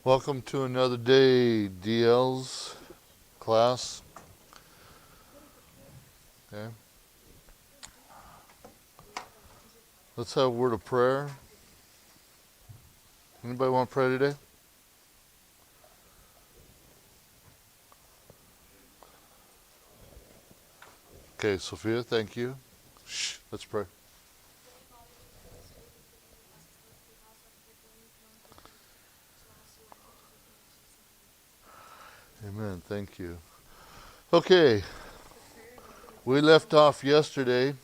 Welcome to another day, DL's class. Okay. Let's have a word of prayer. Anybody want to pray today? Okay, Sophia, thank you. Shh, let's pray. Amen, thank you. Okay, we left off yesterday.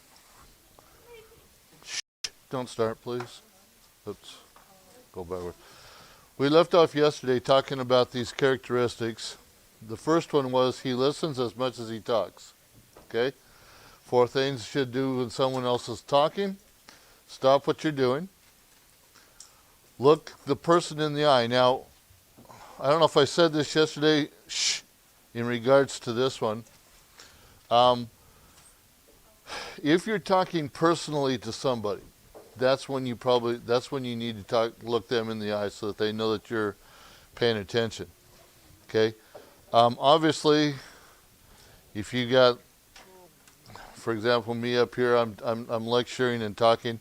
Shh, don't start, please. Let's go backward. We left off yesterday talking about these characteristics. The first one was he listens as much as he talks. Okay? 4 things you should do when someone else is talking. Stop what you're doing. Look the person in the eye. Now, I don't know if I said this yesterday, in regards to this one. If you're talking personally to somebody, that's when you need to look them in the eye so that they know that you're paying attention. Okay? Obviously, if you got, for example, me up here, I'm lecturing and talking.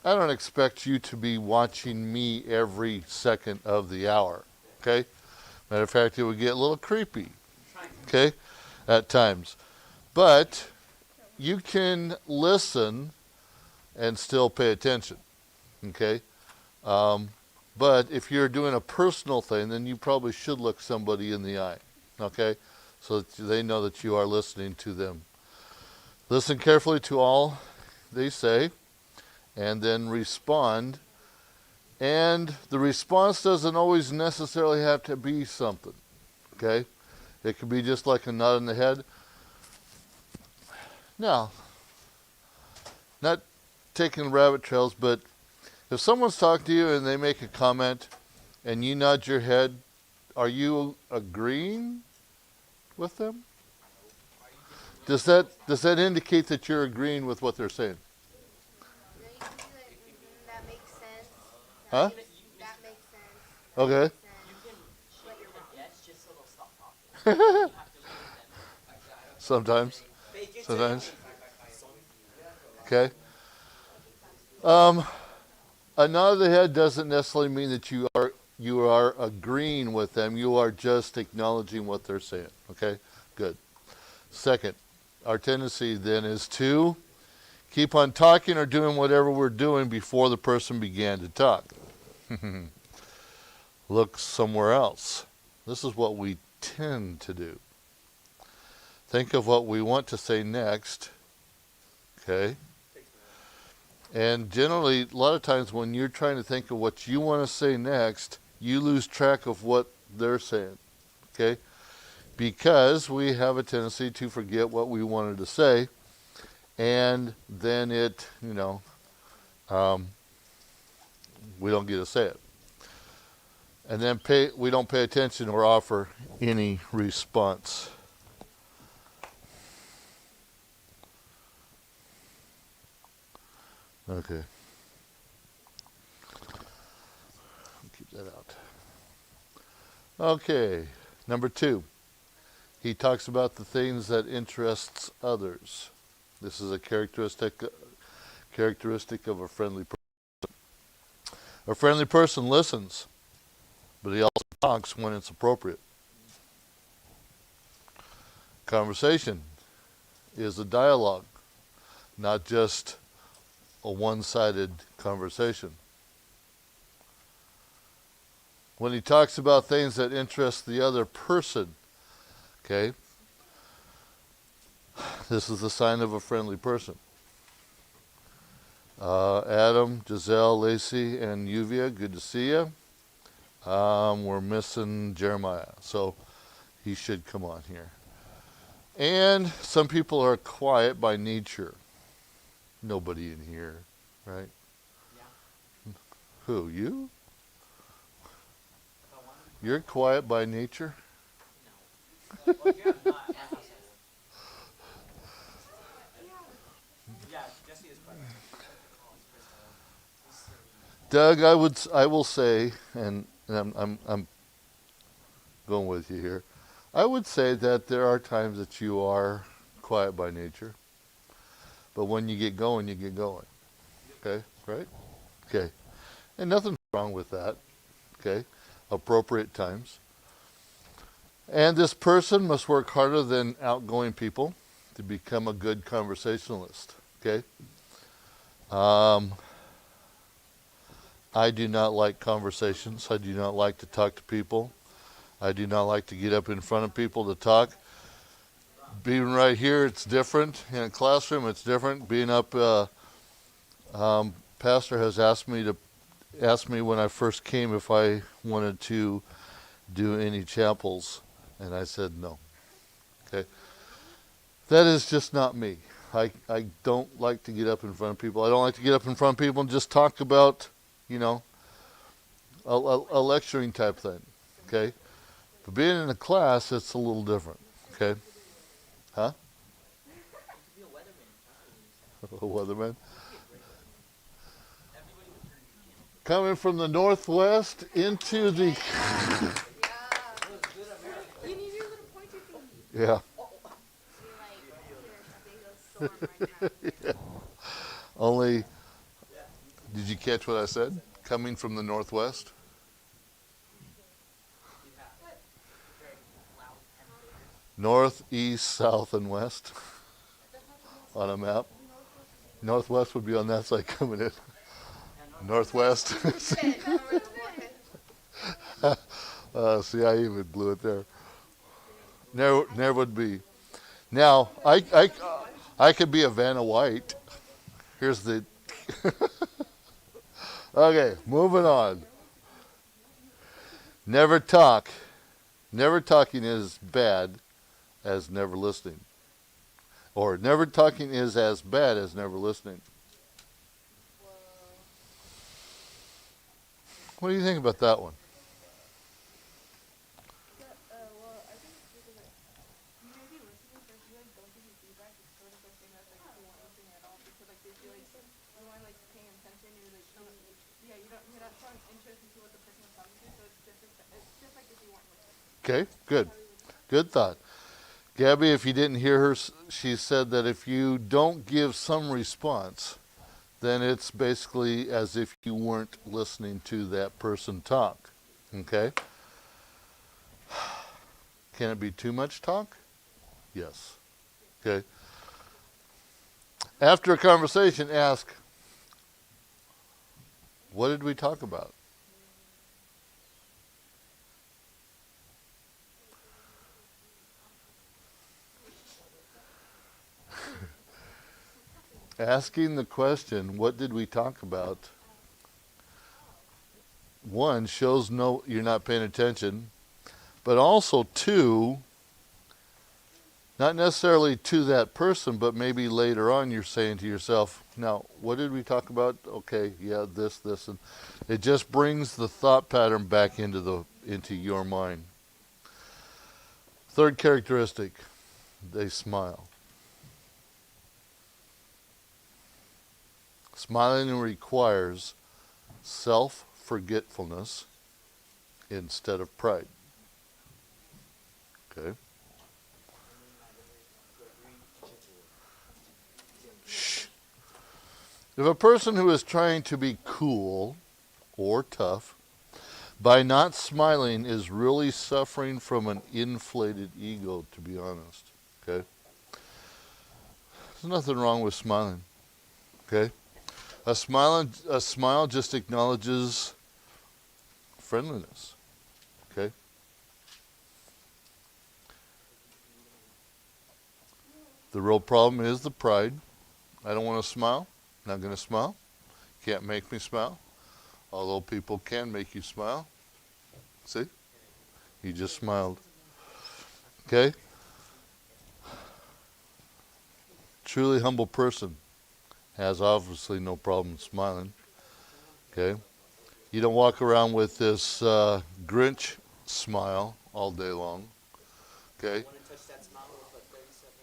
I don't expect you to be watching me every second of the hour. Okay? Matter of fact, it would get a little creepy. Okay? At times. But you can listen and still pay attention. Okay? But if you're doing a personal thing, then you probably should look somebody in the eye. Okay? So that they know that you are listening to them. Listen carefully to all they say, and then respond. And the response doesn't always necessarily have to be something. Okay? It could be just like a nod in the head. Now, not taking rabbit trails, but if someone's talking to you and they make a comment and you nod your head, are you agreeing with them? Does that indicate that you're agreeing with what they're saying? That makes sense. Huh? That makes sense. Okay. Sometimes. Okay. A nod of the head doesn't necessarily mean that you are agreeing with them. You are just acknowledging what they're saying. Okay? Good. Second, our tendency then is to keep on talking or doing whatever we're doing before the person began to talk. Look somewhere else. This is what we tend to do. Think of what we want to say next. Okay? And generally, a lot of times when you're trying to think of what you want to say next, you lose track of what they're saying. Okay? Because we have a tendency to forget what we wanted to say, and then we don't get to say it. And then we don't pay attention or offer any response. Okay. Keep that out. Okay. Number 2. He talks about the things that interests others. This is a characteristic of a friendly person. A friendly person listens, but he also talks when it's appropriate. Conversation is a dialogue, not just a one-sided conversation. When he talks about things that interest the other person, okay, this is the sign of a friendly person. Adam, Giselle, Lacey, and Yuvia, good to see you. We're missing Jeremiah, so he should come on here. And some people are quiet by nature. Nobody in here, right? Yeah. Who, you? You're quiet by nature? No. Well, you're not. Yeah, Jesse is quiet. Doug, I will say, and I'm going with you here. I would say that there are times that you are quiet by nature, but when you get going, you get going. Okay, right? Okay, and nothing's wrong with that. Okay, appropriate times. And this person must work harder than outgoing people to become a good conversationalist. Okay. I do not like conversations. I do not like to talk to people. I do not like to get up in front of people to talk. Being right here, it's different. In a classroom, it's different. Being up, pastor has asked me when I first came if I wanted to do any chapels, and I said no. Okay, that is just not me. I don't like to get up in front of people. I don't like to get up in front of people and just talk about, you know, a lecturing type thing. Okay, but being in a class, it's a little different. Okay, huh? A weatherman. Coming from the northwest into the. Yeah. You need your little pointer thingy. Yeah. You're like, here's a big old storm right now. Only. Did you catch what I said? Coming from the northwest. North, east, south, and west on a map. Northwest would be on that side coming in. Northwest. See, I even blew it there. Never would be. Now, I could be a Vanna White. Here's the. Okay, moving on. Never talk. Never talking is bad as never listening. Or never talking is as bad as never listening. What do you think about that one? Well, I think because you may be listening, but if you like don't give you feedback, it's sort of the same as like you weren't listening at all because like they feel like you weren't like paying attention. You're like, yeah, you're not showing interest into what the person is talking to. So it's just like if you weren't listening. Okay, good. Good thought. Gabby, if you didn't hear her, she said that if you don't give some response, then it's basically as if you weren't listening to that person talk. Okay? Can it be too much talk? Yes. Okay. After a conversation, ask, what did we talk about? Asking the question, what did we talk about? One, shows no, you're not paying attention, but also two, not necessarily to that person, but maybe later on you're saying to yourself, now, what did we talk about? Okay, yeah, this, and it just brings the thought pattern back into your mind. Third characteristic, they smile. Smiling requires self-forgetfulness instead of pride. Okay? Shh. If a person who is trying to be cool or tough by not smiling is really suffering from an inflated ego, to be honest. Okay? There's nothing wrong with smiling. Okay? A smile just acknowledges friendliness. Okay? The real problem is the pride. I don't want to smile. Not going to smile. Can't make me smile. Although people can make you smile. See? You just smiled. Okay? Truly humble person has obviously no problem smiling. Okay? You don't walk around with this Grinch smile all day long. Okay?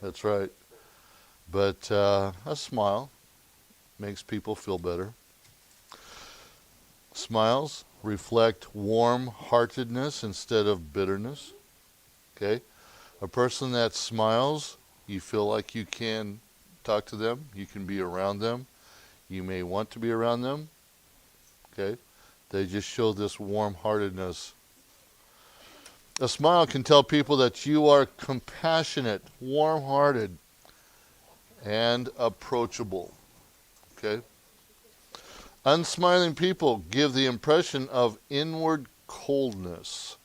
That's right. But a smile makes people feel better. Smiles reflect warm-heartedness instead of bitterness. Okay? A person that smiles, you feel like you can talk to them, you can be around them, you may want to be around them. Okay? They just show this warm-heartedness. A smile can tell people that you are compassionate, warm-hearted, and approachable. Okay? Unsmiling people give the impression of inward coldness,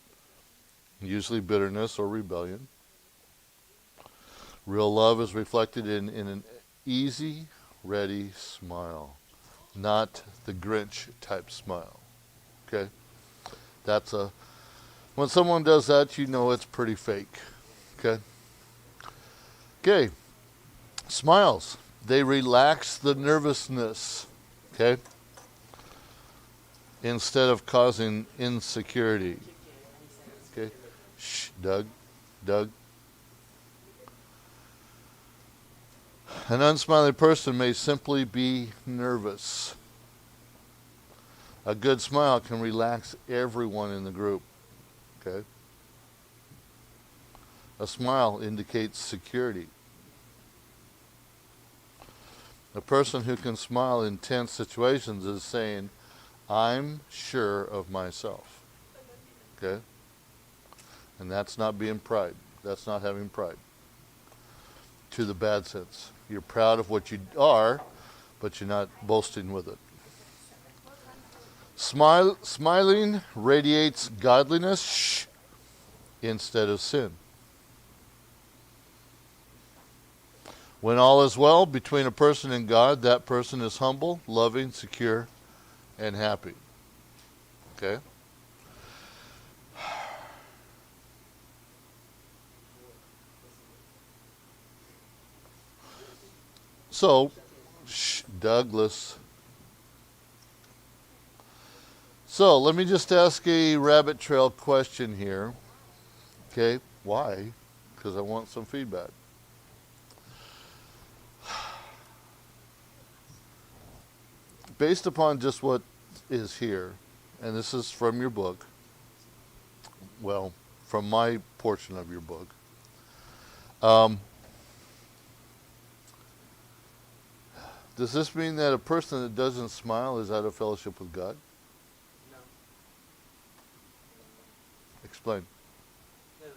usually bitterness or rebellion. Real love is reflected in an easy, ready smile, not the Grinch type smile. Okay? When someone does that, you know it's pretty fake. Okay? Okay. Smiles. They relax the nervousness. Okay? Instead of causing insecurity. Okay? Shh, Doug. Doug. An unsmiling person may simply be nervous. A good smile can relax everyone in the group. Okay? A smile indicates security. A person who can smile in tense situations is saying, I'm sure of myself. Okay? And that's not being pride. That's not having pride. To the bad sense. You're proud of what you are, but you're not boasting with it. Smiling radiates godliness instead of sin. When all is well between a person and God, that person is humble, loving, secure, and happy. Okay? So, Douglas. So, let me just ask a rabbit trail question here. Okay? Why? Because I want some feedback. Based upon just what is here, and this is from your book, well, from my portion of your book, does this mean that a person that doesn't smile is out of fellowship with God? No. Explain. Because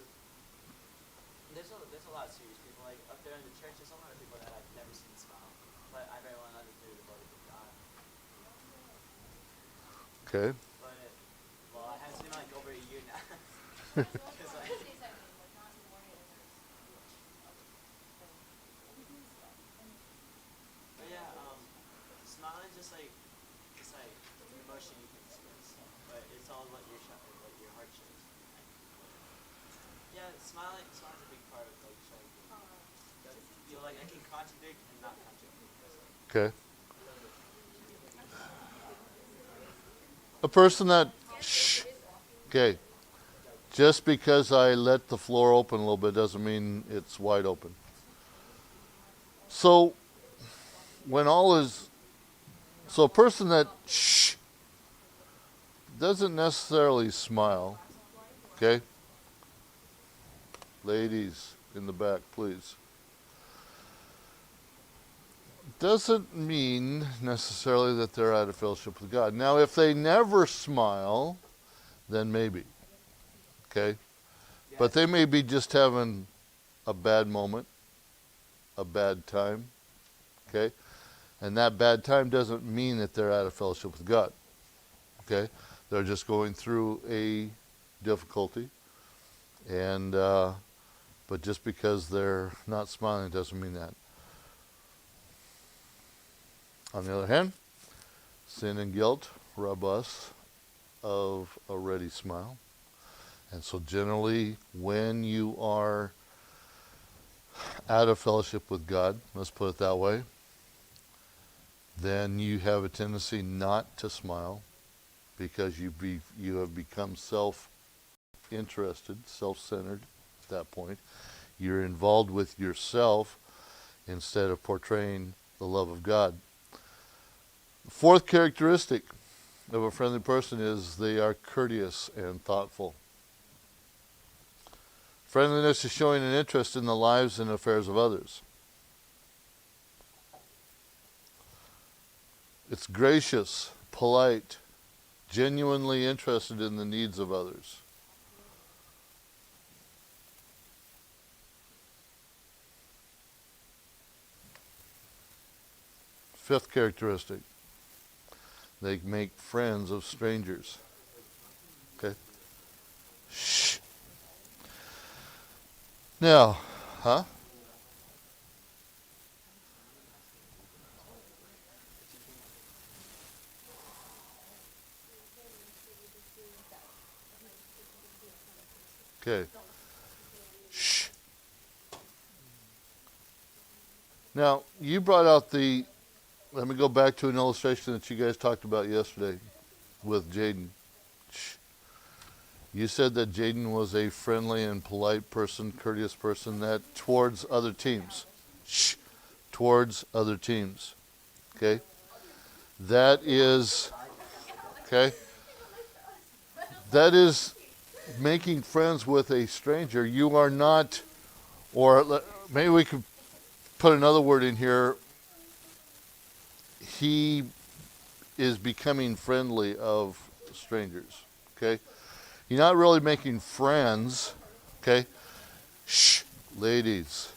there's a lot of serious people. Like up there in the church, there's a lot of people that I've never seen smile. But I very well know that they're devoted to God. Okay. But, well, I haven't seen them like over a year now. Cause like, but yeah, smiling just like, it's like an emotion you can express. But it's all what what your heart shows. Yeah, smiling's a big part of like showing. You know, like I can contradict and not contradict. Okay. A person that, okay, just because I let the floor open a little bit doesn't mean it's wide open. So, so a person that, doesn't necessarily smile, okay? Ladies in the back, please. Doesn't mean necessarily that they're out of fellowship with God. Now, if they never smile, then maybe, okay? But they may be just having a bad moment, a bad time, okay? And that bad time doesn't mean that they're out of fellowship with God, okay? They're just going through a difficulty, and but just because they're not smiling doesn't mean that. On the other hand, sin and guilt rob us of a ready smile. And so generally, when you are out of fellowship with God, let's put it that way, then you have a tendency not to smile because you have become self-interested, self-centered at that point. You're involved with yourself instead of portraying the love of God. The fourth characteristic of a friendly person is they are courteous and thoughtful. Friendliness is showing an interest in the lives and affairs of others. It's gracious, polite, genuinely interested in the needs of others. Fifth characteristic, they make friends of strangers. Okay? Shh. Now, huh? Okay. Shh. Now, you brought out let me go back to an illustration that you guys talked about yesterday with Jaden. Shh. You said that Jaden was a friendly and polite person, courteous person that towards other teams. Shh. Towards other teams. Okay? That is, okay? That is making friends with a stranger. You are not, or maybe we could put another word in here. He is becoming friendly of strangers. Okay? You're not really making friends. Okay? Shh, ladies.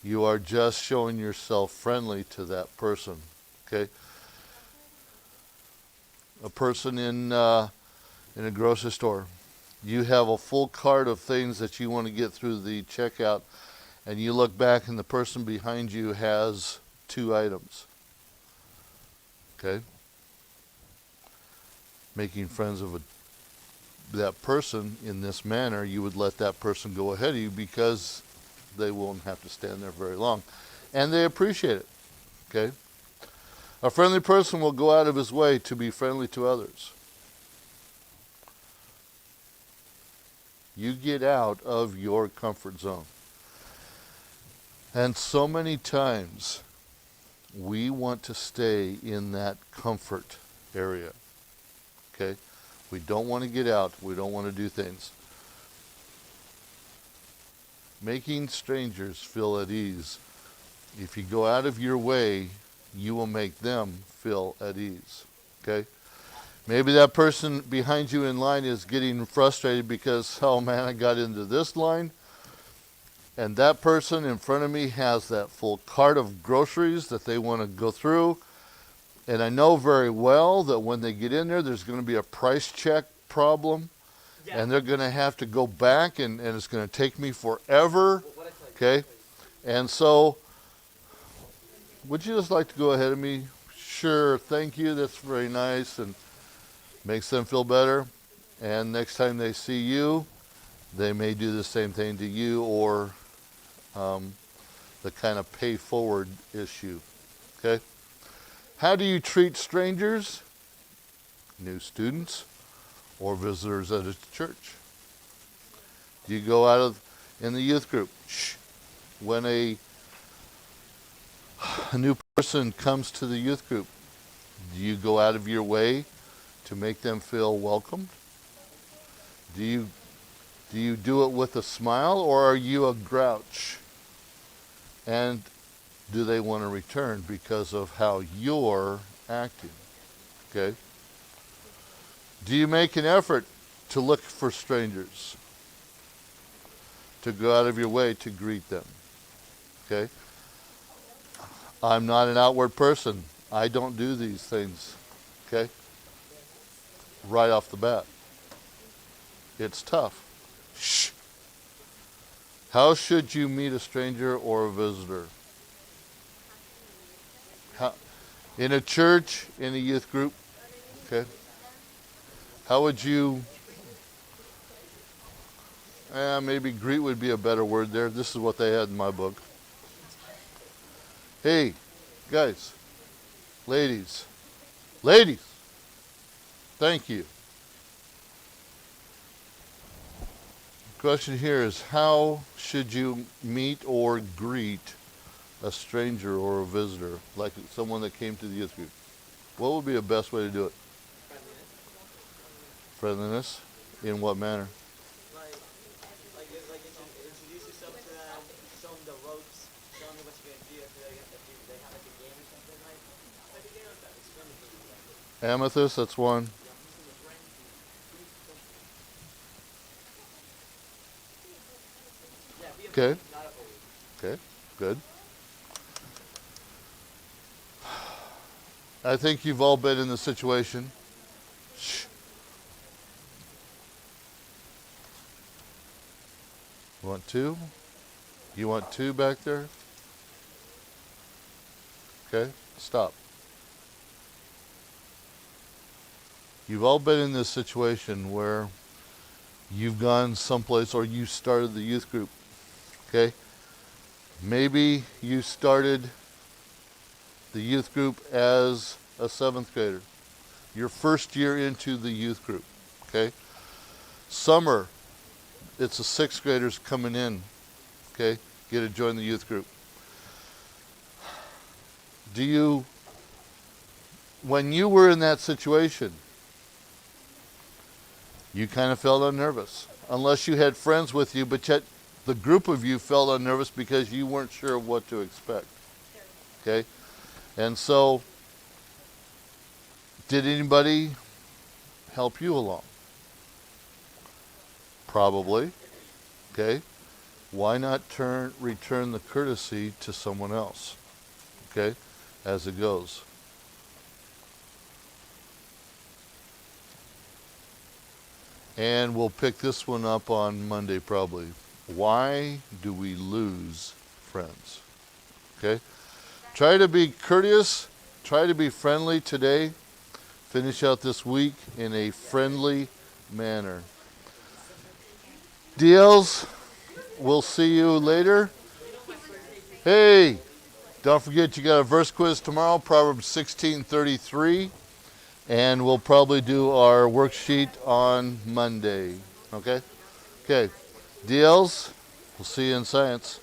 You are just showing yourself friendly to that person. Okay? A person in a grocery store. You have a full cart of things that you want to get through the checkout, and you look back and the person behind you has 2 items. Okay? Making friends of that person in this manner, you would let that person go ahead of you because they won't have to stand there very long. And they appreciate it. Okay? A friendly person will go out of his way to be friendly to others. You get out of your comfort zone. And so many times we want to stay in that comfort area. Okay? We don't want to get out. We don't want to do things. Making strangers feel at ease. If you go out of your way, you will make them feel at ease. Okay? Maybe that person behind you in line is getting frustrated because, oh man, I got into this line, and that person in front of me has that full cart of groceries that they want to go through, and I know very well that when they get in there, there's going to be a price check problem, and they're going to have to go back, and it's going to take me forever. Okay? And so, would you just like to go ahead of me? Sure, thank you, that's very nice, and makes them feel better. And next time they see you, they may do the same thing to you, or the kind of pay forward issue. Okay? How do you treat strangers, new students, or visitors at a church? Do you go out in the youth group? Shh. When a new person comes to the youth group, do you go out of your way to make them feel welcomed? Do you do it with a smile, or are you a grouch? And do they want to return because of how you're acting? Okay? Do you make an effort to look for strangers? To go out of your way to greet them? Okay? I'm not an outward person. I don't do these things. Okay? Right off the bat. It's tough. Shh. How should you meet a stranger or a visitor? In a church, in a youth group? Okay. How would you, maybe greet would be a better word there. This is what they had in my book. Hey, guys, ladies, thank you. The question here is, how should you meet or greet a stranger or a visitor, like someone that came to the youth group? What would be the best way to do it? Friendliness. Friendliness? In what manner? Like if Amethyst, that's one. Yeah, be a Okay. bully, not a bully. Okay, good. I think you've all been in the situation. Shh. You want two? You want two back there? Okay, stop. You've all been in this situation where you've gone someplace or you started the youth group. Okay? Maybe you started the youth group as a seventh grader. Your first year into the youth group. Okay? Summer, it's the sixth graders coming in. Okay? Get to join the youth group. Do you, when you were in that situation, you kind of felt unnervous. Unless you had friends with you, but yet the group of you felt unnervous because you weren't sure of what to expect. Okay? And so, did anybody help you along? Probably. Okay? Why not return the courtesy to someone else? Okay? As it goes. And we'll pick this one up on Monday probably. Why do we lose friends? Okay? Try to be courteous. Try to be friendly today. Finish out this week in a friendly manner. DLs, we'll see you later. Hey, don't forget you got a verse quiz tomorrow, Proverbs 16:33. And we'll probably do our worksheet on Monday. Okay? Okay. DLs, we'll see you in science.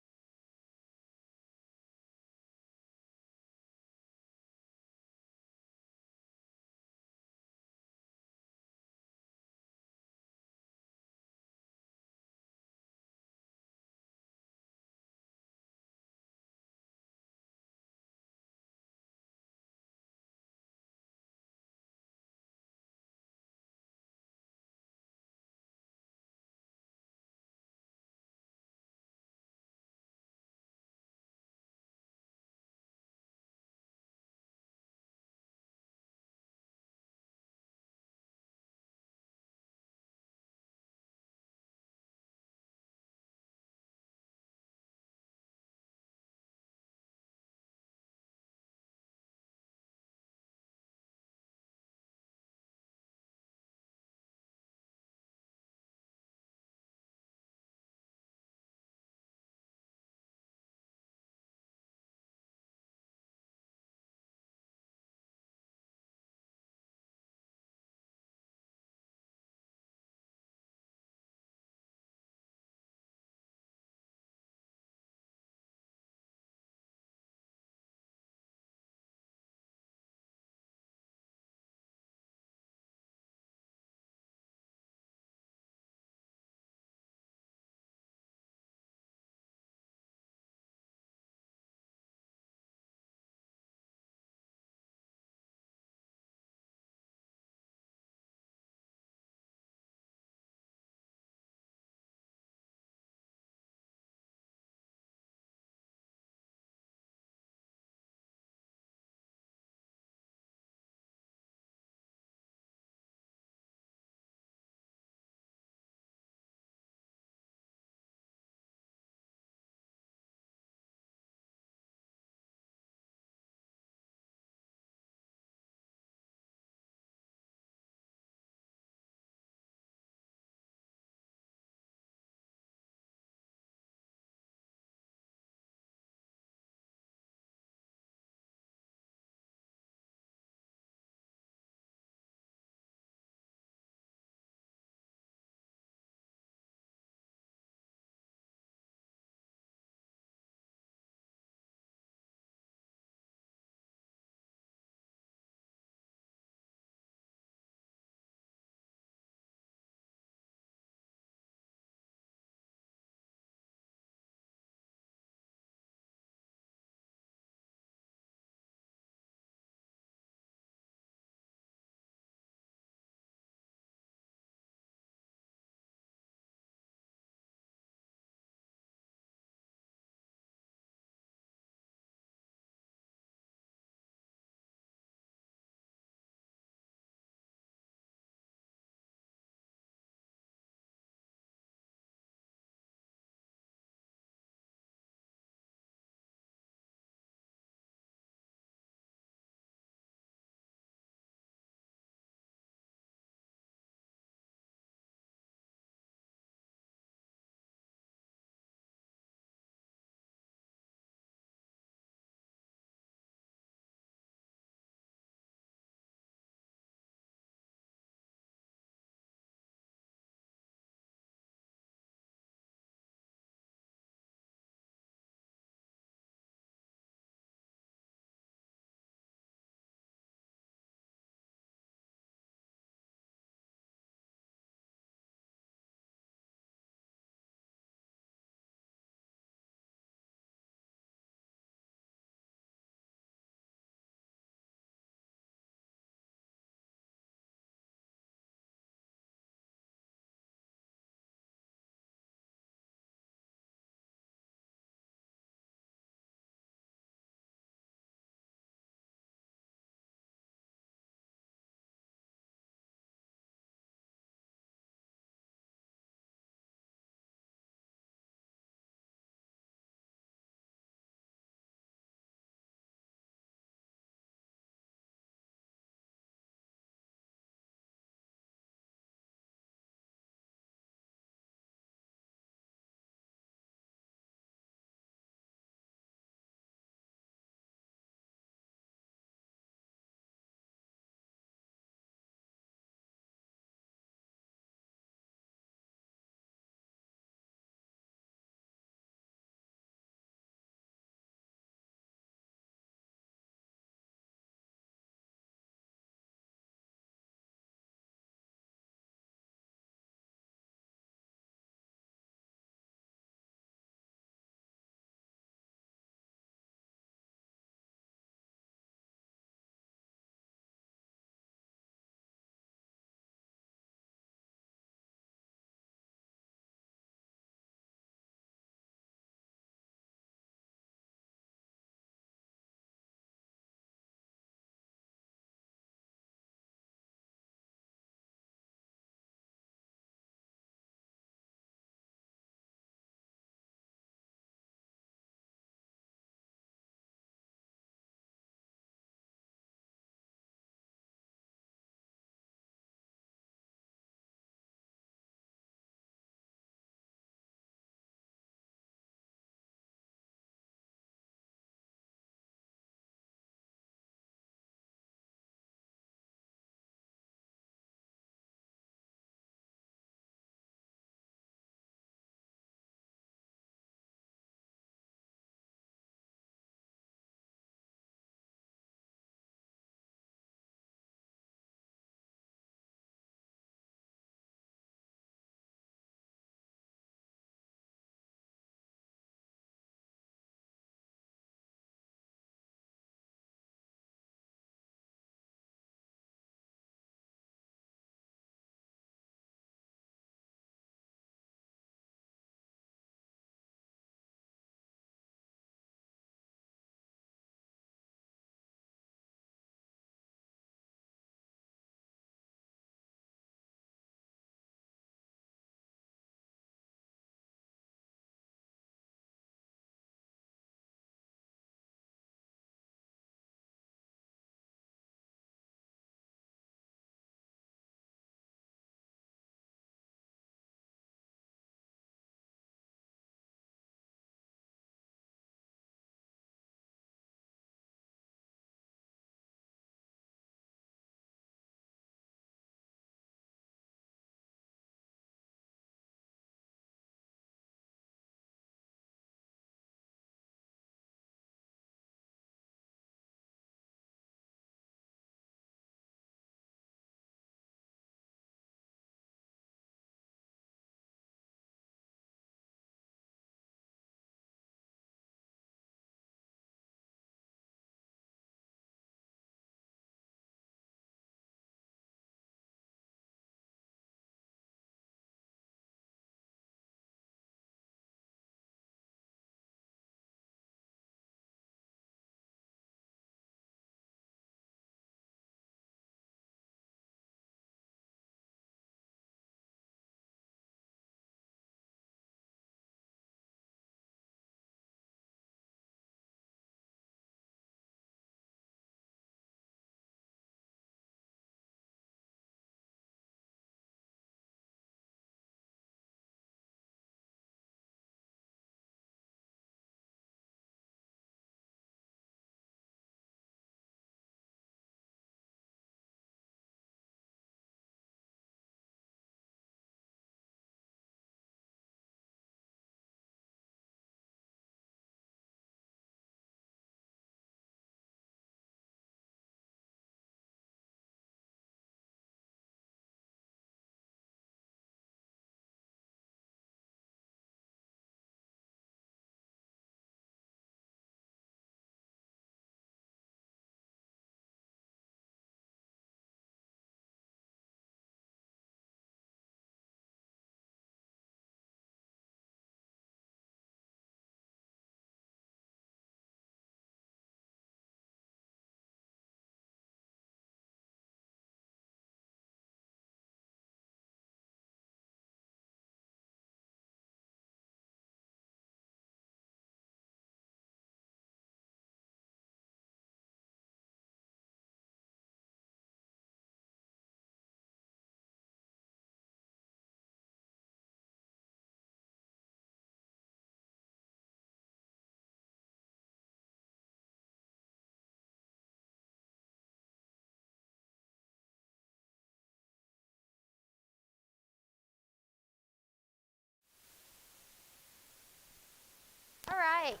right.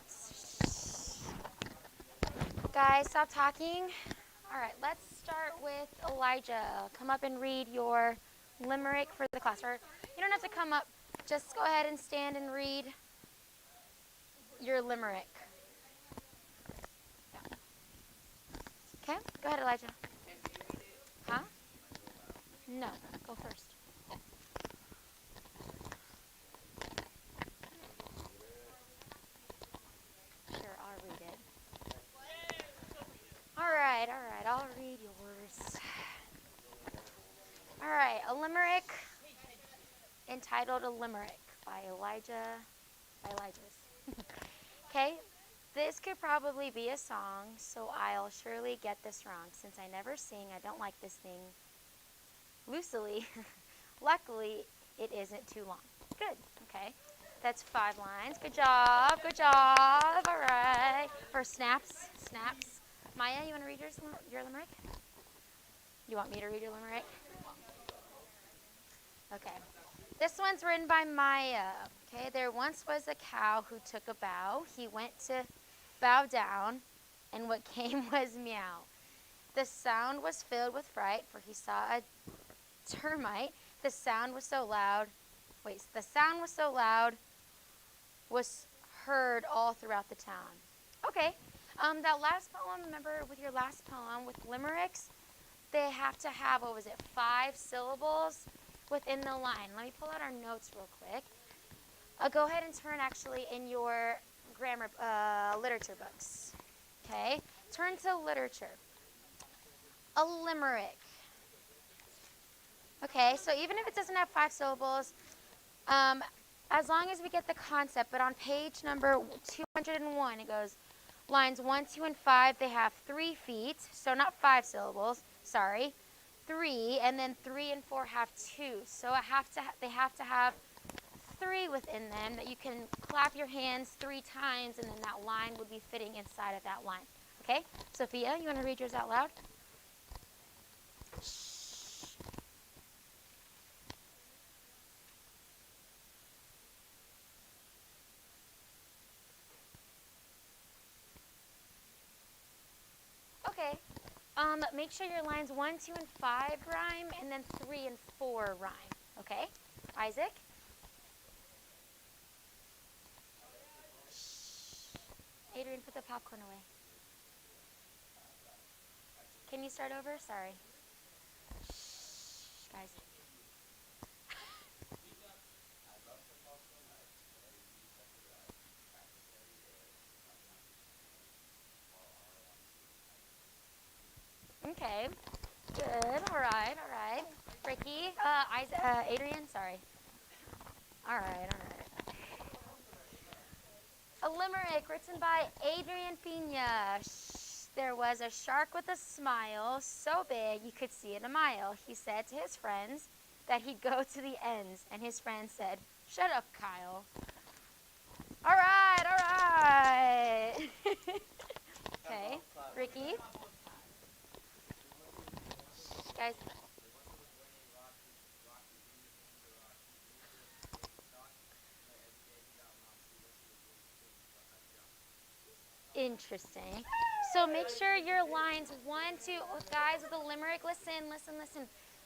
Guys, stop talking. All right, let's start with Elijah. Come up and read your limerick for the class. Or you don't have to come up. Just go ahead and stand and read your limerick. Okay, go ahead, Elijah. Huh? No, go first. Sure, I'll read it. All right, I'll read yours. All right, a limerick entitled A Limerick by Elijah. Okay, this could probably be a song, so I'll surely get this wrong. Since I never sing, I don't like this thing loosely. Luckily, it isn't too long. Good, okay. That's 5 lines. Good job, all right. Or snaps. Maya, you want to read your limerick? You want me to read your limerick? Okay. This one's written by Maya. Okay, there once was a cow who took a bow. He went to bow down, and what came was meow. The sound was filled with fright, for he saw a termite. The sound was so loud, was heard all throughout the town. Okay, that last poem, remember with your last poem, with limericks, they have to have, 5 syllables within the line. Let me pull out our notes real quick. Go ahead and turn actually in your grammar, literature books. Okay, turn to literature. A limerick. Okay, so even if it doesn't have 5 syllables, as long as we get the concept, but on page number 201, it goes, lines 1, 2, and 5, they have 3 feet, so not 5 syllables, sorry, 3, and then 3 and 4 have 2, so they have to have 3 within them that you can clap your hands 3 times, and then that line would be fitting inside of that line. Okay, Sophia, you want to read yours out loud? Okay. Make sure your lines 1, 2, and 5 rhyme, and then 3 and 4 rhyme. Okay? Isaac? Adrian, put the popcorn away. Can you start over? Sorry. Guys. Okay. Good. All right. Ricky, Adrian, sorry. All right. A limerick written by Adrian Pina. There was a shark with a smile so big you could see it a mile. He said to his friends that he'd go to the ends, and his friends said, "Shut up, Kyle." All right. Okay, Ricky. Guys. Interesting. So make sure your lines 1, 2, guys, with a limerick, listen.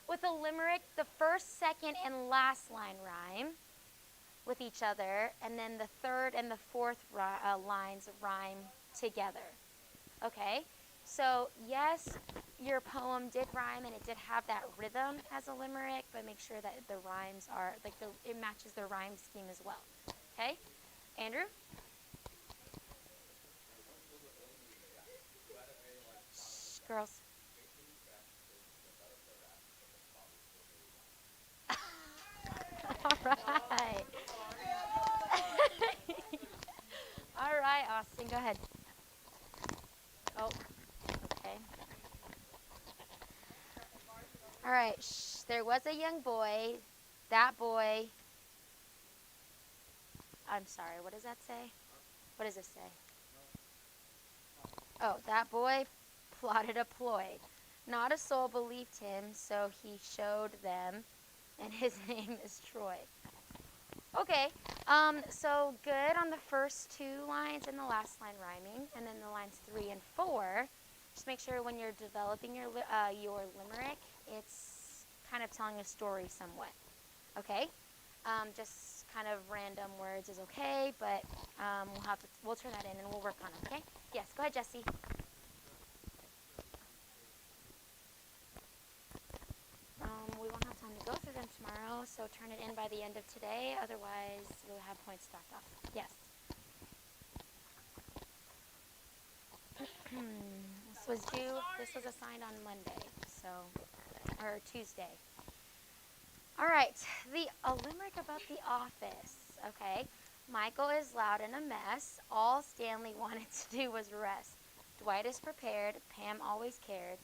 With a limerick, the first, second, and last line rhyme with each other, and then the third and the fourth lines rhyme together. Okay? So, yes, your poem did rhyme, and it did have that rhythm as a limerick, but make sure that the rhymes are, it matches the rhyme scheme as well. Okay? Andrew? Girls. All right. All right, Austin, go ahead. Oh, okay. All right. There was a young boy. That boy. I'm sorry. What does that say? What does it say? Oh, that boy plotted a ploy. Not a soul believed him, so he showed them, and his name is Troy. Okay, so good on the first 2 lines and the last line rhyming, and then the lines 3 and 4. Just make sure when you're developing your limerick, it's kind of telling a story somewhat. Okay, just kind of random words is okay, but we'll turn that in and we'll work on it. Okay? Yes, go ahead, Jesse. We won't have time to go through them tomorrow, so turn it in by the end of today. Otherwise, we'll have points docked off. Yes. This was assigned on Monday, or Tuesday. All right, a limerick about the office. Okay, Michael is loud and a mess. All Stanley wanted to do was rest. Dwight is prepared. Pam always cared.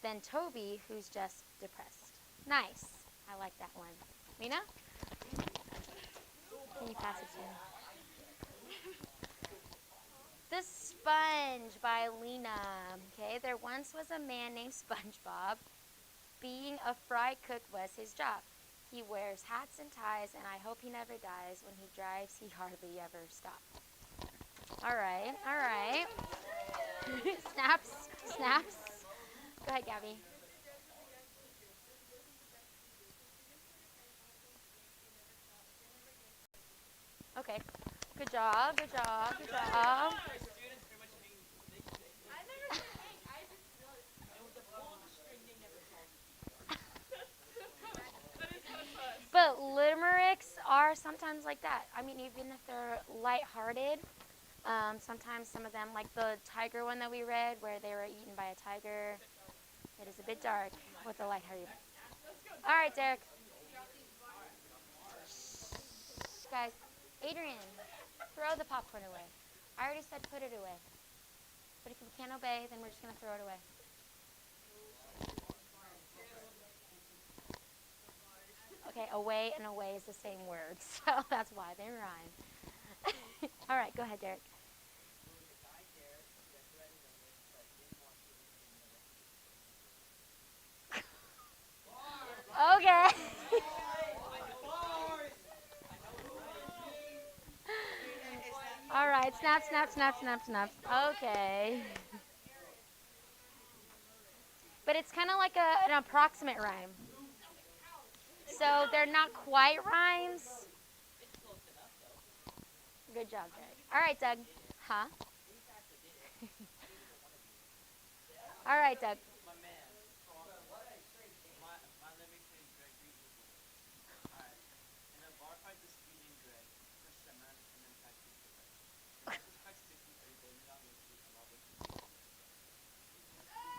Then Toby, who's just depressed. Nice. I like that one. Mina? Can you pass it to me? The Sponge by Lena. Okay, there once was a man named SpongeBob. Being a fry cook was his job. He wears hats and ties, and I hope he never dies. When he drives, he hardly ever stops. All right, all right. Snaps, snaps. Go ahead, Gabby. Okay. Good job, good job, good job. But limericks are sometimes like that. I mean, even if they're lighthearted, sometimes some of them, like the tiger one that we read, where they were eaten by a tiger, it is a bit dark with the lighthearted. All right, Derek. Shh, guys, Adrian, throw the popcorn away. I already said put it away. But if you can't obey, then we're just going to throw it away. Okay, away and away is the same word, so that's why they rhyme. All right, go ahead, Derek. Okay. All right, snap, snap, snap, snap, snap. Okay. But it's kind of like an approximate rhyme. So they're not quite rhymes. Good job, Derek. All right, Doug. Huh? All right, Doug.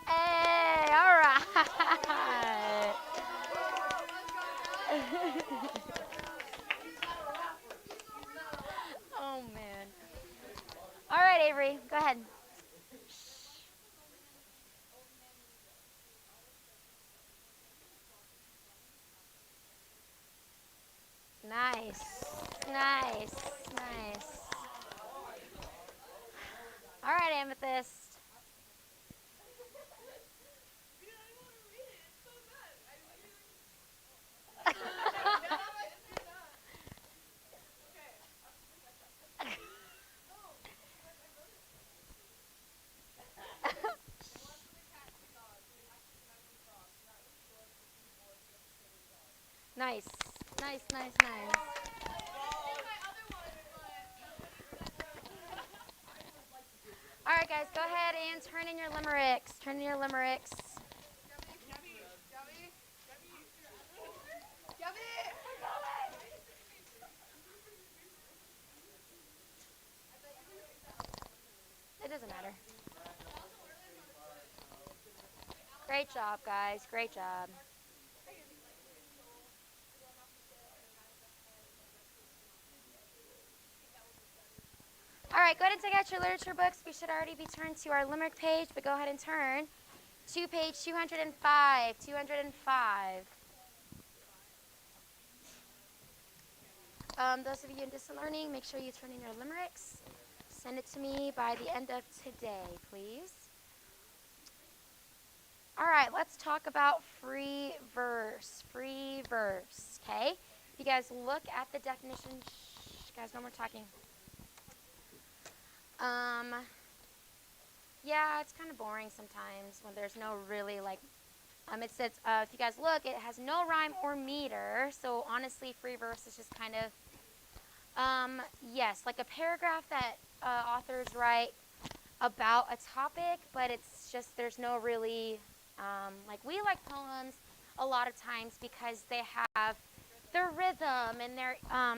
Hey, all right. Oh, man. All right, Avery, go ahead. Nice, nice, nice. All right, Amethyst. Nice, nice, nice, nice. All right, guys, go ahead and turn in your limericks. Turn in your limericks. It doesn't matter. Great job, guys. Great job. All right, go ahead and take out your literature books. We should already be turned to our limerick page, but go ahead and turn to page 205. 205. Those of you in distant learning, make sure you turn in your limericks. Send it to me by the end of today, please. All right, let's talk about free verse. Free verse, okay? If you guys look at the definition, guys, no more talking. Yeah, it's kind of boring sometimes when there's no really like. It says if you guys look, it has no rhyme or meter. So honestly, free verse is just kind of yes, like a paragraph that authors write about a topic, but it's just there's no really like we like poems a lot of times because they have their rhythm and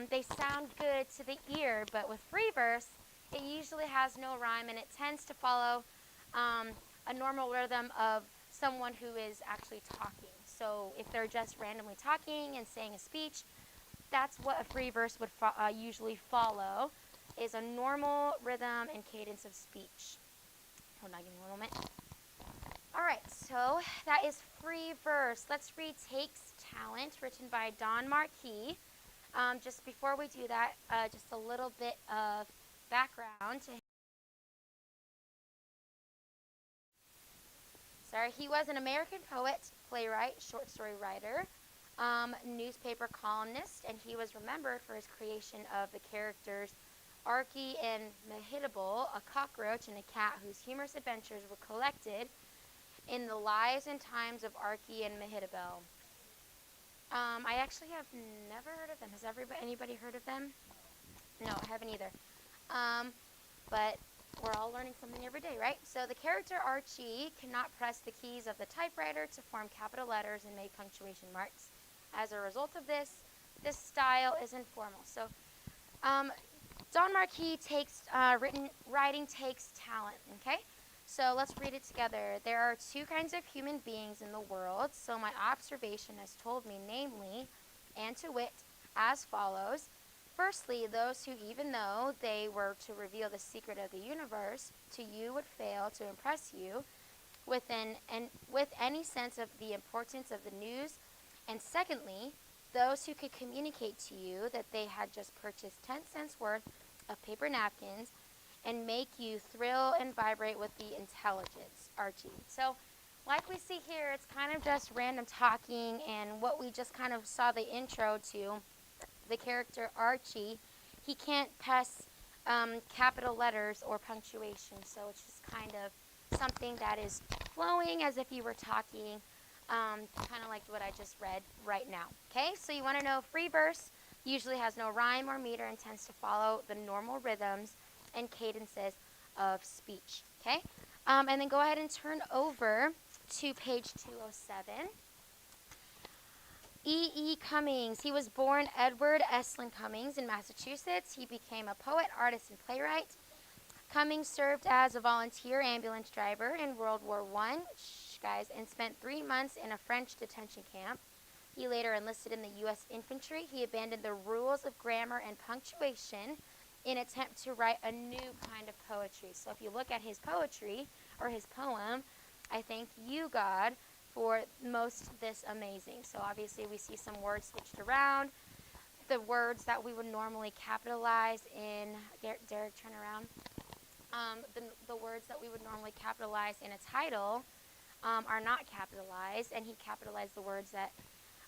they sound good to the ear. But with free verse, it usually has no rhyme and it tends to follow a normal rhythm of someone who is actually talking. So if they're just randomly talking and saying a speech, that's what a free verse would usually follow, is a normal rhythm and cadence of speech. Hold on, give me one moment. All right, so that is free verse. Let's read Takes Talent, written by Don Marquis. Just before we do that, just a little bit of background to him. He was an American poet, playwright, short story writer, newspaper columnist, and he was remembered for his creation of the characters Archie and Mehitable, a cockroach and a cat whose humorous adventures were collected in the lives and times of Archie and Mehitable. I actually have never heard of them. Has anybody heard of them? No, I haven't either. But we're all learning something every day, right? So the character Archie cannot press the keys of the typewriter to form capital letters and make punctuation marks. As a result of this style is informal. So Don Marquis writing takes talent, okay? So let's read it together. There are two kinds of human beings in the world, so my observation has told me, namely, and to wit, as follows. Firstly, those who, even though they were to reveal the secret of the universe, to you would fail to impress you with any sense of the importance of the news. And secondly, those who could communicate to you that they had just purchased 10 cents worth of paper napkins and make you thrill and vibrate with the intelligence, Archie. So, like we see here, it's kind of just random talking, and what we just kind of saw the intro to, the character Archie, he can't press capital letters or punctuation, so it's just kind of something that is flowing as if you were talking, kind of like what I just read right now. Okay, so you want to know free verse usually has no rhyme or meter and tends to follow the normal rhythms and cadences of speech. Okay, and then go ahead and turn over to page 207. E. Cummings. He was born Edward Estlin Cummings in Massachusetts. He became a poet, artist, and playwright. Cummings served as a volunteer ambulance driver in World War I, and spent 3 months in a French detention camp. He later enlisted in the U.S. infantry. He abandoned the rules of grammar and punctuation in attempt to write a new kind of poetry. So if you look at his poetry, or his poem, I thank you, God, for most this amazing. So obviously we see some words switched around. The words that we would normally capitalize in, Derek, turn around. The words that we would normally capitalize in a title are not capitalized, and he capitalized the words that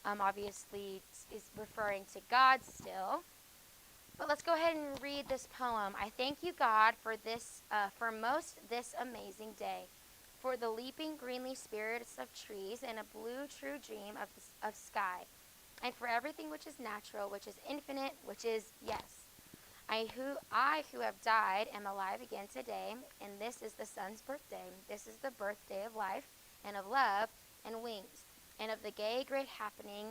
obviously is referring to God still. But let's go ahead and read this poem. I thank you, God, for most this amazing day, for the leaping greenly spirits of trees and a blue true dream of sky, and for everything which is natural, which is infinite, which is yes. I who have died am alive again today, and this is the sun's birthday. This is the birthday of life and of love and wings, and of the gay great happening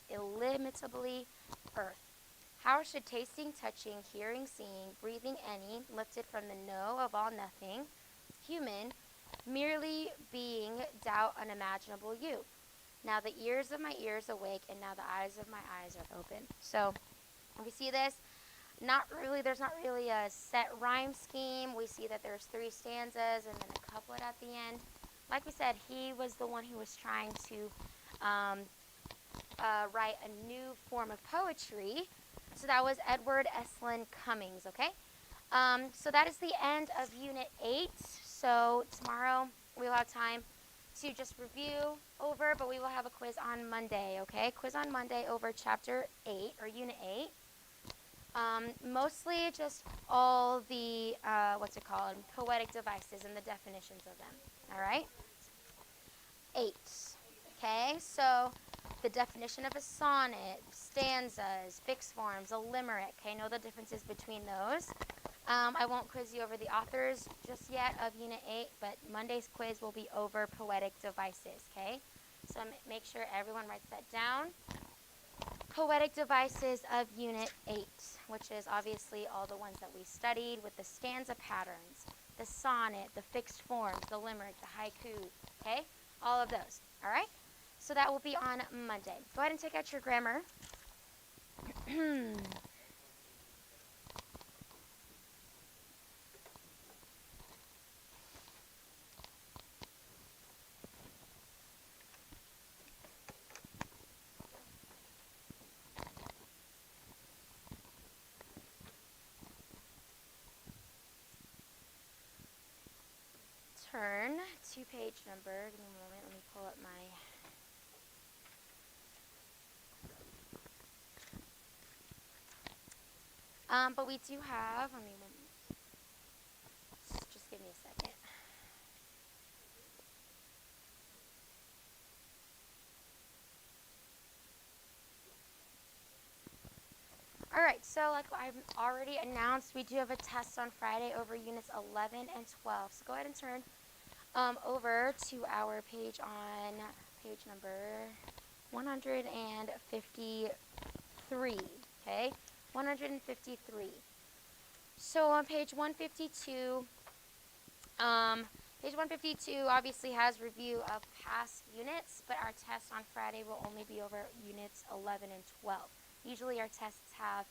illimitably earth. How should tasting, touching, hearing, seeing, breathing any, lifted from the no of all nothing, human, merely being doubt unimaginable you? Now the ears of my ears awake, and now the eyes of my eyes are open. So we see this. There's not really a set rhyme scheme. We see that there's 3 stanzas and then a couplet at the end. Like we said, he was the one who was trying to write a new form of poetry. So that was Edward Estlin Cummings, okay? So that is the end of Unit 8. So tomorrow we'll have time to just review over, but we will have a quiz on Monday, okay? Quiz on Monday over Chapter 8, or Unit 8. Mostly just all the, poetic devices and the definitions of them, all right? 8, okay? So the definition of a sonnet, stanzas, fixed forms, a limerick, okay? Know the differences between those. I won't quiz you over the authors just yet of Unit 8, but Monday's quiz will be over poetic devices, okay? So make sure everyone writes that down. Poetic devices of Unit 8, which is obviously all the ones that we studied with the stanza patterns, the sonnet, the fixed forms, the limerick, the haiku, okay? All of those, all right? So that will be on Monday. Go ahead and take out your grammar. Turn to page number, give me a moment, let me pull up my, but we do have, just give me a second. All right, so like I've already announced, we do have a test on Friday over Units 11 and 12. So go ahead and turn over to our page on page number 153, okay? 153. So on page 152, page 152 obviously has review of past units, but our test on Friday will only be over Units 11 and 12. Usually our tests have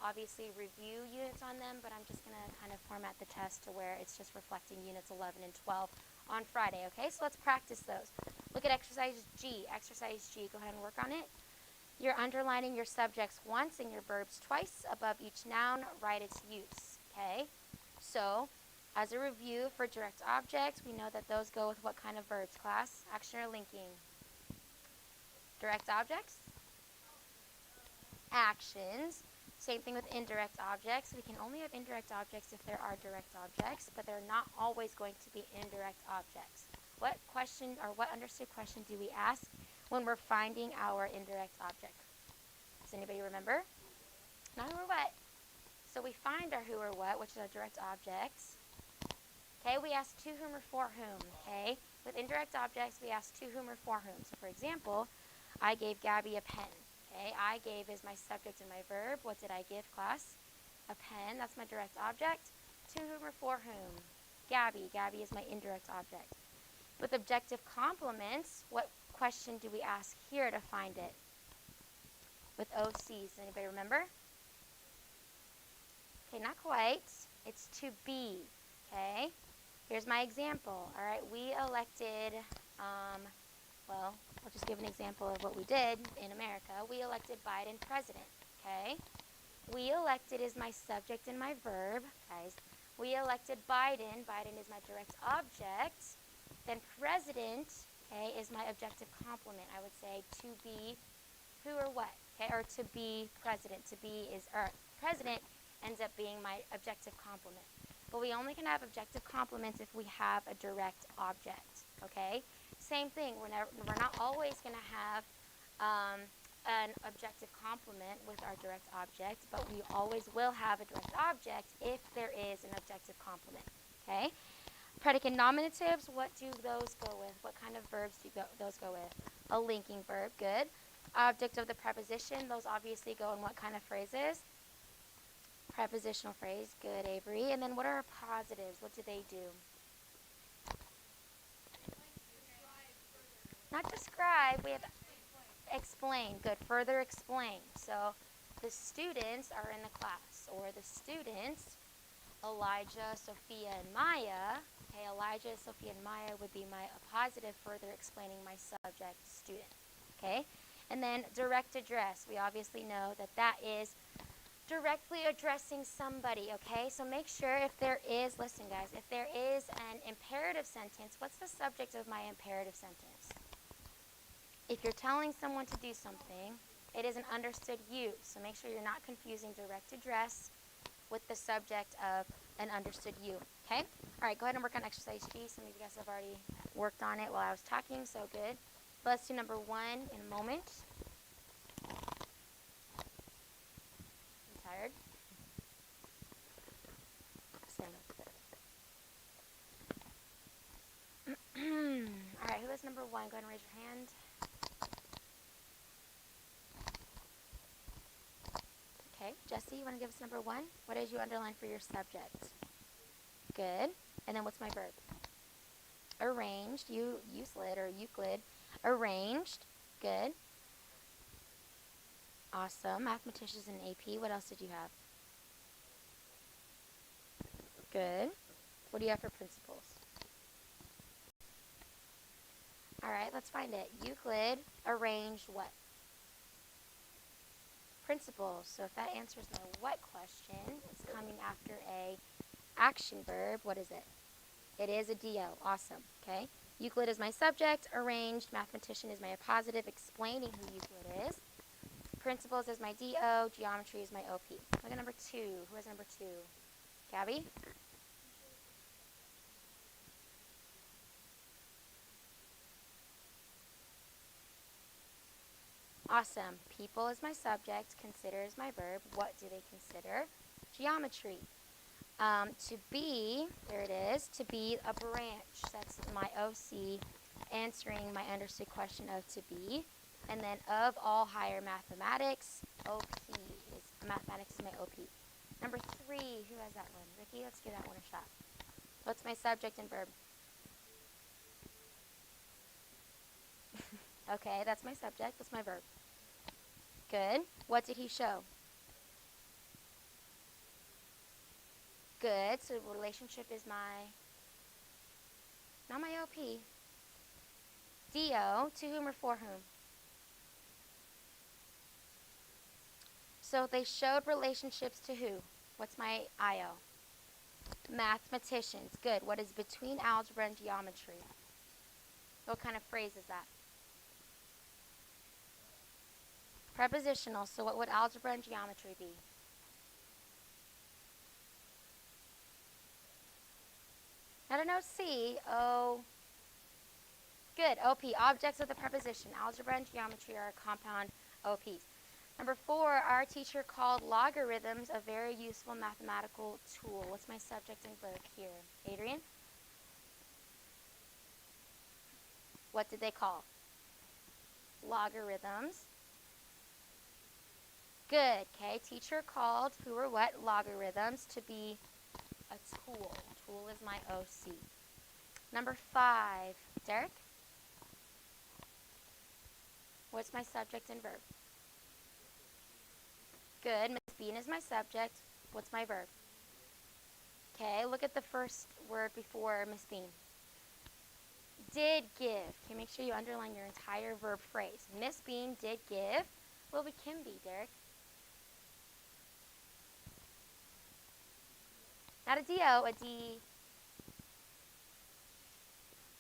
obviously review units on them, but I'm just going to kind of format the test to where it's just reflecting Units 11 and 12 on Friday, okay? So let's practice those. Look at exercise G. Exercise G, go ahead and work on it. You're underlining your subjects once and your verbs twice. Above each noun, write its use, okay? So, as a review for direct objects, we know that those go with what kind of verbs, class? Action or linking? Direct objects? Actions. Same thing with indirect objects. We can only have indirect objects if there are direct objects, but they're not always going to be indirect objects. What question or what understood question do we ask when we're finding our indirect object? Does anybody remember? Not who or what. So we find our who or what, which is our direct objects. Okay, we ask to whom or for whom. Okay, with indirect objects, we ask to whom or for whom. So for example, I gave Gabby a pen. Okay, I gave is my subject and my verb. What did I give, class? A pen. That's my direct object. To whom or for whom? Gabby. Gabby is my indirect object. With objective complements, what question do we ask here to find it? With OCs. Does anybody remember? Okay, not quite. It's to be. Okay? Here's my example. All right, we elected, well, I'll just give an example of what we did in America. We elected Biden president. Okay? We elected is my subject and my verb. Guys, we elected Biden. Biden is my direct object. Then president, okay, is my objective complement. I would say to be who or what, okay, or to be president. To be is, or president ends up being my objective complement. But we only can have objective complements if we have a direct object, okay? Same thing, we're not always going to have an objective complement with our direct object, but we always will have a direct object if there is an objective complement, okay? Predicate nominatives, what do those go with? What kind of verbs do those go with? A linking verb, good. Object of the preposition, those obviously go in what kind of phrases? Prepositional phrase, good, Avery. And then what are positives? What do they do? Not describe, we have explain, good, further explain. So the students are in the class, or the students, Elijah, Sophia, and Maya. Okay, Elijah, Sophia, and Maya would be my positive, further explaining my subject, student. Okay, and then direct address. We obviously know that that is directly addressing somebody, okay? So make sure if there is, listen guys, if there is an imperative sentence, what's the subject of my imperative sentence? If you're telling someone to do something, it is an understood you. So make sure you're not confusing direct address with the subject of an understood you, okay? All right, go ahead and work on exercise G. Some of you guys have already worked on it while I was talking, so good. But let's do number 1 in a moment. I'm tired. Stand up there. All right, who has number 1? Go ahead and raise your hand. Okay, Jesse, you want to give us number 1? What did you underline for your subject? Good. And then what's my verb? Arranged. Euclid or Euclid. Arranged. Good. Awesome. Mathematicians in AP. What else did you have? Good. What do you have for principles? All right, let's find it. Euclid arranged what? Principles. So if that answers my what question, it's coming after a action verb. What is it? It is a DO. Awesome. Okay. Euclid is my subject. Arranged. Mathematician is my appositive explaining who Euclid is. Principles is my DO. Geometry is my OP. Look at number 2. Who has number 2? Gabby? Awesome. People is my subject. Consider is my verb. What do they consider? Geometry. To be, there it is, to be a branch. That's my OC answering my understood question of to be. And then of all higher mathematics, OP is mathematics is my OP. Number 3, who has that one? Ricky, let's give that one a shot. What's my subject and verb? Okay, that's my subject. What's my verb? Good. What did he show? Good. So relationship is not my OP. DO, to whom or for whom? So they showed relationships to who? What's my IO? Mathematicians. Good. What is between algebra and geometry? What kind of phrase is that? Prepositional. So what would algebra and geometry be? I don't know. C. O. Good. OP. Objects of the preposition. Algebra and geometry are compound OPs. Number 4, our teacher called logarithms a very useful mathematical tool. What's my subject and verb here? Adrian? What did they call? Logarithms. Good. Okay. Teacher called who or what? Logarithms to be a tool. Tool is my OC. Number 5. Derek? What's my subject and verb? Good. Miss Bean is my subject. What's my verb? Okay, look at the first word before Miss Bean. Did give. Okay, make sure you underline your entire verb phrase. Miss Bean did give. What would Kim be, Derek? Not a DO, a D.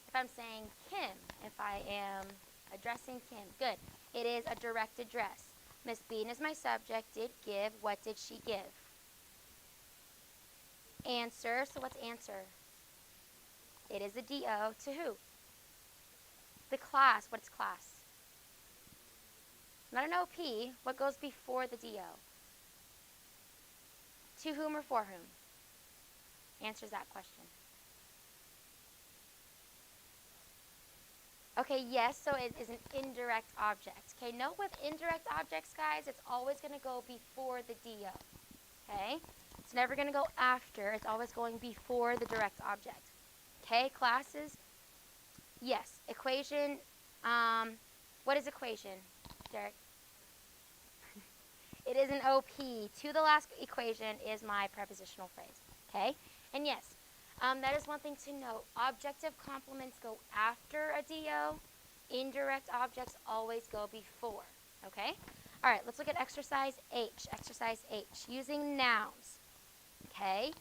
If I'm saying Kim, if I am addressing Kim, good. It is a direct address. Miss Bean is my subject, did give. What did she give? Answer. So what's answer? It is a DO to who? The class. What's class? Not an OP. What goes before the DO? To whom or for whom? Answers that question. Okay, yes, so it is an indirect object. Okay, note with indirect objects, guys, it's always going to go before the DO. Okay? It's never going to go after. It's always going before the direct object. Okay, classes? Yes. Equation. What is equation, Derek? It is an OP. To the last equation is my prepositional phrase. Okay? And yes, that is one thing to note. Objective complements go after a DO. Indirect objects always go before. Okay? All right, let's look at exercise H. Exercise H, using nouns. Okay,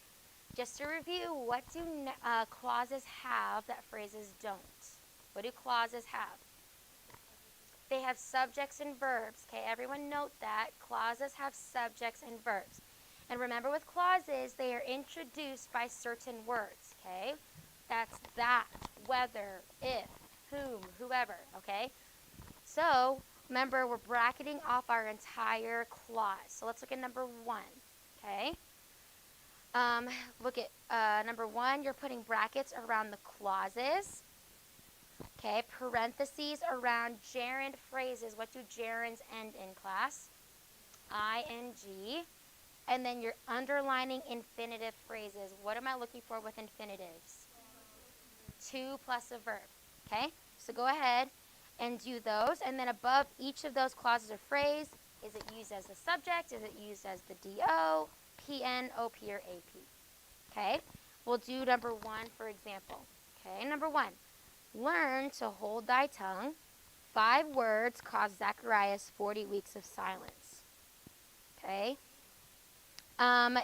just to review, what do clauses have that phrases don't? What do clauses have? They have subjects and verbs. Okay, everyone note that. Clauses have subjects and verbs. And remember, with clauses, they are introduced by certain words. Okay, that's that, whether, if, whom, whoever. Okay, so remember, we're bracketing off our entire clause. So let's look at number 1. Okay, look at number 1. You're putting brackets around the clauses. Okay, parentheses around gerund phrases. What do gerunds end in, class? ing. And then you're underlining infinitive phrases. What am I looking for with infinitives? To plus a verb. Okay, so go ahead and do those. And then above each of those clauses or phrase, is it used as the subject? Is it used as the DO, PN, OP, or AP? Okay, we'll do number 1 for example. Okay, number 1. Learn to hold thy tongue. 5 words caused Zacharias 40 weeks of silence. Okay. No,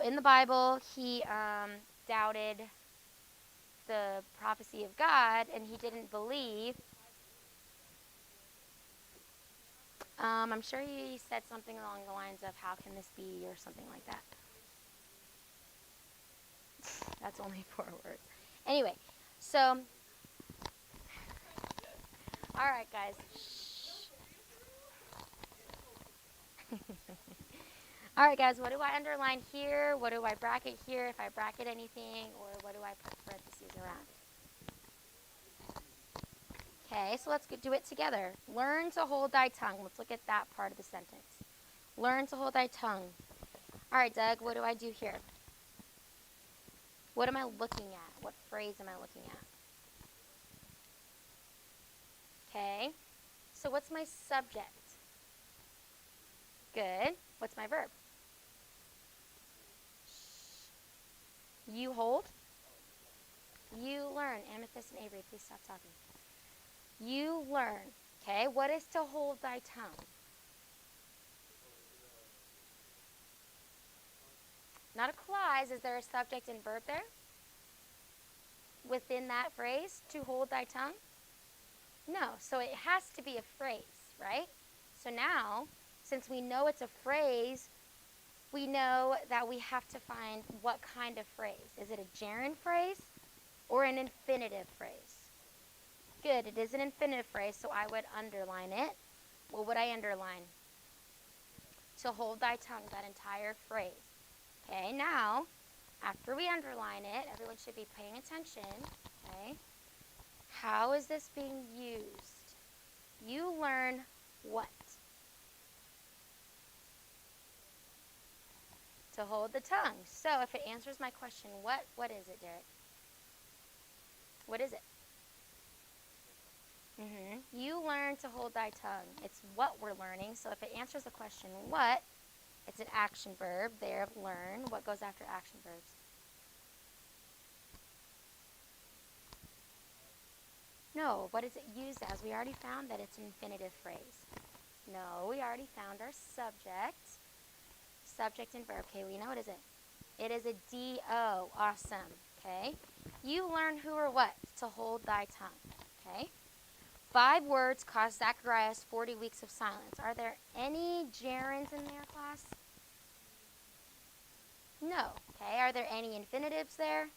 in the Bible, he doubted the prophecy of God, and he didn't believe. I'm sure he said something along the lines of, how can this be, or something like that. That's only 4 words. Anyway, so, all right, guys. All right, guys, what do I underline here? What do I bracket here, if I bracket anything, or what do I put parentheses around? Okay, so let's do it together. Learn to hold thy tongue. Let's look at that part of the sentence. Learn to hold thy tongue. All right, Doug, what do I do here? What am I looking at? What phrase am I looking at? Okay, so what's my subject? Good. What's my verb? You hold. You learn. Amethyst and Avery, please stop talking. You learn. Okay, what is to hold thy tongue? Not a clause. Is there a subject and verb there? Within that phrase, to hold thy tongue? No, so it has to be a phrase, right? So now, since we know it's a phrase, we know that we have to find what kind of phrase. Is it a gerund phrase or an infinitive phrase? Good, it is an infinitive phrase, so I would underline it. What would I underline? To hold thy tongue, that entire phrase. Okay, now, after we underline it, everyone should be paying attention. Okay, how is this being used? You learn what? To hold the tongue. So if it answers my question, what is it, Derek? What is it? You learn to hold thy tongue. It's what we're learning. So if it answers the question, what, it's an action verb there of learn. What goes after action verbs? No, what is it used as? We already found that it's an infinitive phrase. No, we already found our subject. Subject and verb. Okay, Lena, what is it? It is a D-O. Awesome. Okay. You learn who or what? To hold thy tongue. Okay. 5 words caused Zacharias 40 weeks of silence. Are there any gerunds in there, class? No. Okay. Are there any infinitives there?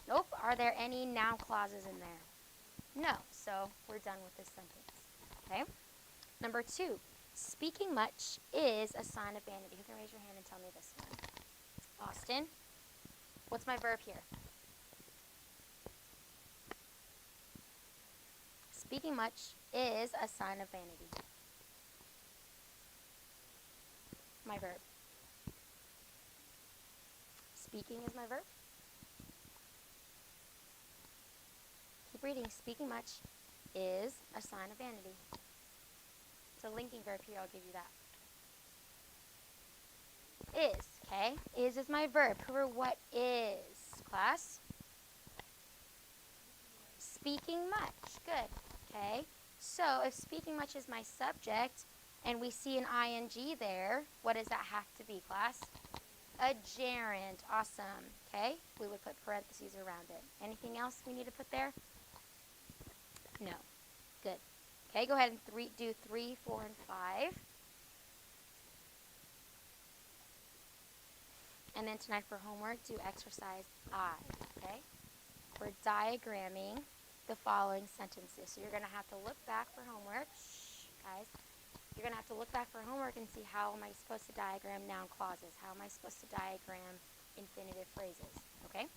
Nope. Are there any noun clauses in there? No. So we're done with this sentence. Okay. Number 2. Speaking much is a sign of vanity. Who can raise your hand and tell me this one? Austin. What's my verb here? Speaking much is a sign of vanity. My verb. Speaking is my verb. Keep reading. Speaking much is a sign of vanity. It's a linking verb here. I'll give you that. Is. Okay. Is my verb. Who or what is? Class? Speaking much. Good. Okay. So if speaking much is my subject and we see an ing there, what does that have to be, class? A gerund. Awesome. Okay, we would put parentheses around it. Anything else we need to put there? No. Good. Okay, go ahead and do 3, 4, and 5. And then tonight for homework, do exercise I. Okay? We're diagramming the following sentences. So you're going to have to look back for homework. Shh, guys. You're going to have to look back for homework and see how am I supposed to diagram noun clauses? How am I supposed to diagram infinitive phrases? Okay?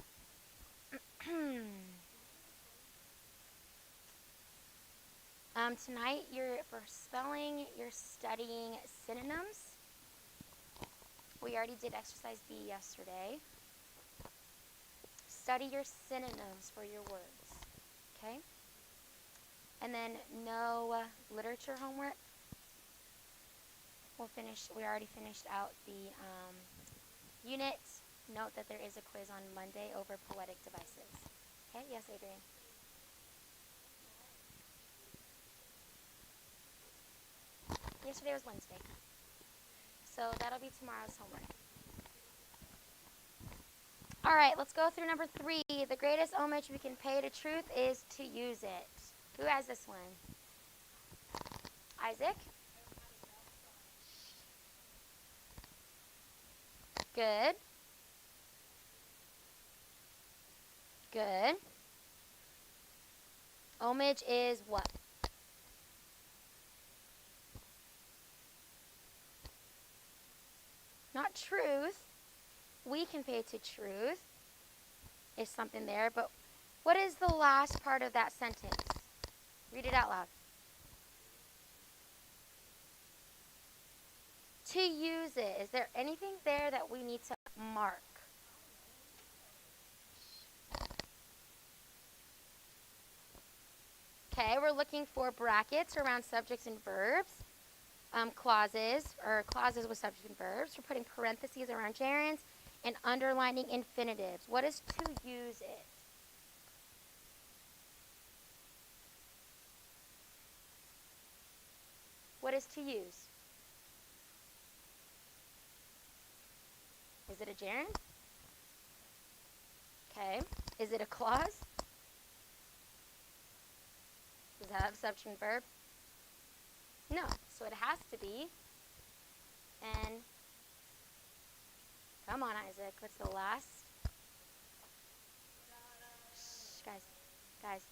Tonight, for spelling, you're studying synonyms. We already did exercise B yesterday. Study your synonyms for your words. Okay? And then no literature homework. We already finished out the unit. Note that there is a quiz on Monday over Poetic Devices. Okay? Yes, Adrian? Yesterday was Wednesday. So that'll be tomorrow's homework. All right, let's go through number 3. The greatest homage we can pay to truth is to use it. Who has this one? Isaac? Good. Good. Homage is what? Not truth. We can pay to truth. Is something there, but what is the last part of that sentence? Read it out loud. To use it. Is there anything there that we need to mark? Okay, we're looking for brackets around subjects and verbs. Clauses with subjects and verbs. We're putting parentheses around gerunds and underlining infinitives. What is to use it? What is to use? Is it a gerund? Okay. Is it a clause? Does it have a subject and verb? No. So it has to be. And come on, Isaac. What's the last? Shh, guys.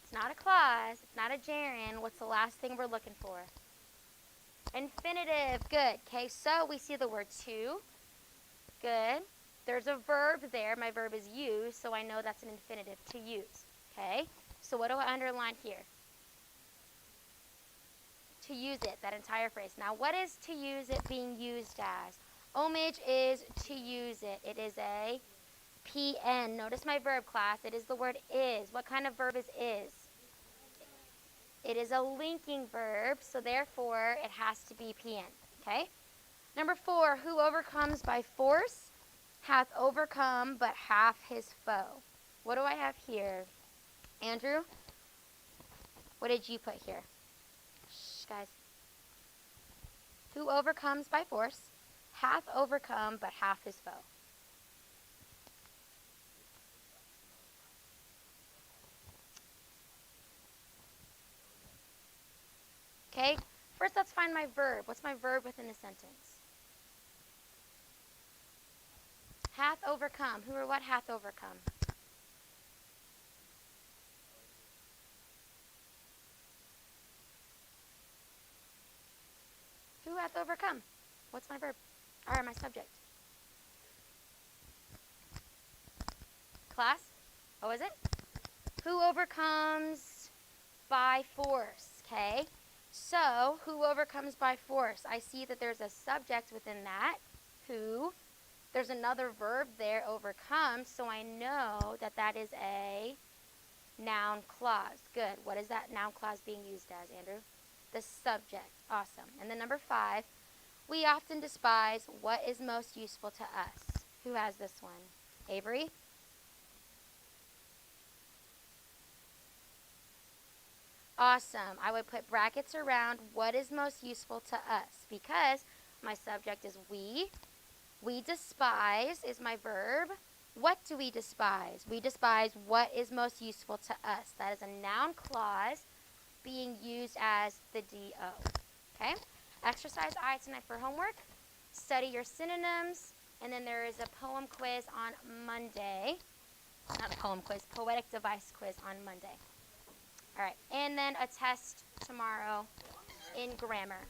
It's not a clause. It's not a gerund. What's the last thing we're looking for? Infinitive. Good. Okay, so we see the word to. Good. There's a verb there. My verb is use, so I know that's an infinitive, to use. Okay, so what do I underline here? To use it, that entire phrase. Now, what is to use it being used as? Homage is to use it. It is a PN. Notice my verb, class. It is the word is. What kind of verb is? It is a linking verb, so therefore it has to be PN. Okay? Number 4, who overcomes by force hath overcome but half his foe. What do I have here? Andrew? What did you put here? Shh, guys. Who overcomes by force hath overcome but half his foe. Okay, first let's find my verb. What's my verb within the sentence? Hath overcome. Who or what hath overcome? Who hath overcome? What's my verb? Or my subject? Class? Oh, is it? Who overcomes by force? Okay. So, who overcomes by force? I see that there's a subject within that. Who? There's another verb there, overcome. So I know that that is a noun clause. Good. What is that noun clause being used as, Andrew? The subject. Awesome. And then number 5, we often despise what is most useful to us. Who has this one? Avery? Awesome. I would put brackets around what is most useful to us because my subject is we. We despise is my verb. What do we despise? We despise what is most useful to us. That is a noun clause being used as the DO. Okay? Exercise I tonight for homework. Study your synonyms. And then there is a poem quiz on Monday. Not a poem quiz, poetic device quiz on Monday. All right. And then a test tomorrow in grammar.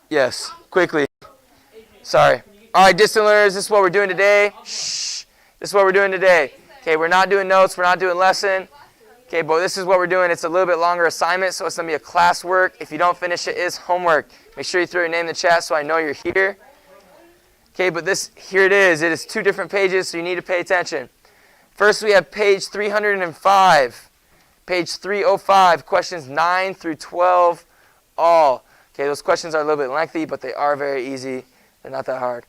Yes, quickly. Sorry. All right, distant learners, this is what we're doing today. Shh. This is what we're doing today. Okay, we're not doing notes. We're not doing lesson. Okay, but this is what we're doing. It's a little bit longer assignment, so it's going to be a class work. If you don't finish it, it's homework. Make sure you throw your name in the chat so I know you're here. Okay, but here it is. It is 2 different pages, so you need to pay attention. First, we have page 305. Page 305, questions 9 through 12, all. Okay, those questions are a little bit lengthy, but they are very easy. They're not that hard.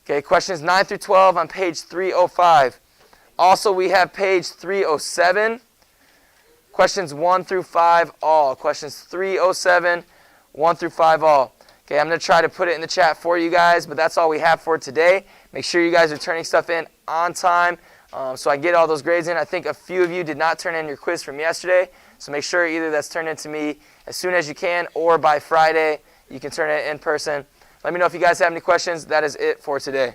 Okay, questions 9 through 12 on page 305. Also, we have page 307. Questions 1 through 5, all. Questions 307, 1 through 5, all. Okay, I'm going to try to put it in the chat for you guys, but that's all we have for today. Make sure you guys are turning stuff in on time so I get all those grades in. I think a few of you did not turn in your quiz from yesterday, so make sure either that's turned in to me as soon as you can or by Friday. You can turn it in person. Let me know if you guys have any questions. That is it for today.